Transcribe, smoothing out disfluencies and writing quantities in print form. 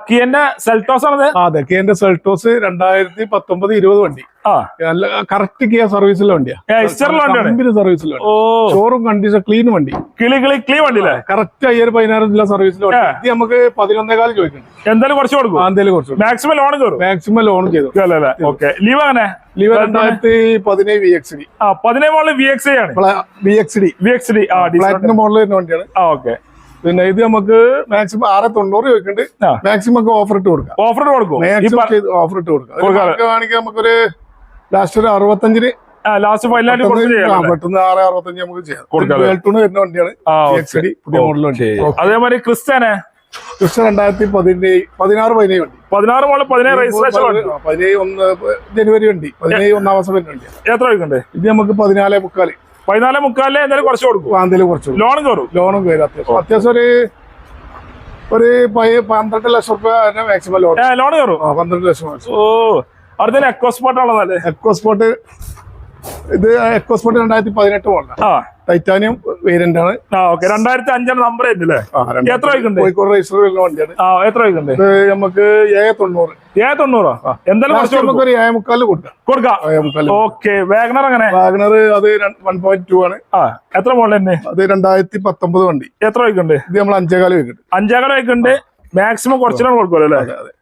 കിയന്റെ Seltos ആണ്. അതെ, കിയന്റെ Seltos 2019-20 വണ്ടി. നല്ല കറക്റ്റ് കിയ സർവീസിലെ വണ്ടിയാ. സർവീസിലെ ഷോറൂം കണ്ടീഷൻ ക്ലീൻ വണ്ടി. ക്ലീൻ വണ്ടി കറക്റ്റ് 5000-14000 സർവീസിലെ വണ്ടി. ഇത് നമുക്ക് 11,400 ചോദിക്കുന്നുണ്ട്. എന്തായാലും കുറച്ച് കൊടുക്കും. എന്തായാലും കുറച്ച് മാക്സിമം ലോൺ കയറും. മാക്സിമം ലോൺ ചെയ്തു. ലീവ് അങ്ങനെ ലീവ് 2017 VXD. 17 മോഡൽ VXD ആണ്. VXD പ്ലാറ്റിനം മോഡൽ വരുന്ന വണ്ടിയാണ്. ഓക്കെ. പിന്നെ ഇത് നമുക്ക് മാക്സിമം 690 ചോദിക്കുന്നുണ്ട്. മാക്സിമം ഓഫർ ഇട്ട് കൊടുക്കാം. ഓഫർ കൊടുക്കും. ഓഫർ ഇട്ട് കൊടുക്കാം. വേണമെങ്കിൽ നമുക്കൊരു ലാസ്റ്റ് ഒരു 65-ന് പെട്ടെന്ന് 665 നമുക്ക് ചെയ്യാം. വരുന്ന വണ്ടിയാണ് പുതിയ മോഡൽ വണ്ടി. അതേമാതിരി ക്രിസ്റ്റ 2016-17 വണ്ടി. 16 മോഡൽ 17 രജിസ്ട്രേഷൻ 17 ജനുവരി വണ്ടി. 17 1 മാസം വരുന്ന വണ്ടി. എത്ര ചോദിക്കണ്ടേ? ഇത് നമുക്ക് 14.25. 14.25 എന്തായാലും കുറച്ച് കൊടുക്കും. എന്തായാലും കുറച്ച് ലോണും കയറും. അത്യാവശ്യം ഒരു 12 ലക്ഷം രൂപ മാക്സിമം ലോൺ കയറും. 12 ലക്ഷം. അടുത്ത എക്കോസ്പോർട്ട് ഉള്ളതല്ലേ? എക്കോസ്പോർട്ട് ഇത് എക്കോസ്പോർട്ട് 2018 മോഡൽ ടൈറ്റാനിയം വേരിയന്റ് ആണ്. 2005 നമ്പർ ആയിട്ടില്ലേ? എത്ര കോഴിക്കോട് രജിസ്റ്റർ വരുന്ന വണ്ടിയാണ്. എത്ര വയ്ക്കണ്ടേ? നമുക്ക് 790. 790 എന്തായാലും നമുക്ക് ഒരു 7.25 കൊടുക്കാം. ഓക്കെ. വാഗണർ അങ്ങനെ? വാഗണർ അത് 1.2 ആണ്. എത്ര മോഡൽ തന്നെ? അത് 2019 വണ്ടി. എത്ര വയ്ക്കണ്ടേ? ഇത് നമ്മൾ 5.25 വയ്ക്കുന്നുണ്ട്. 5.25 വയ്ക്കുന്നുണ്ട്. മാക്സിമം കുറച്ചിനാണ് കൊടുക്കുമല്ലോ അല്ലേ?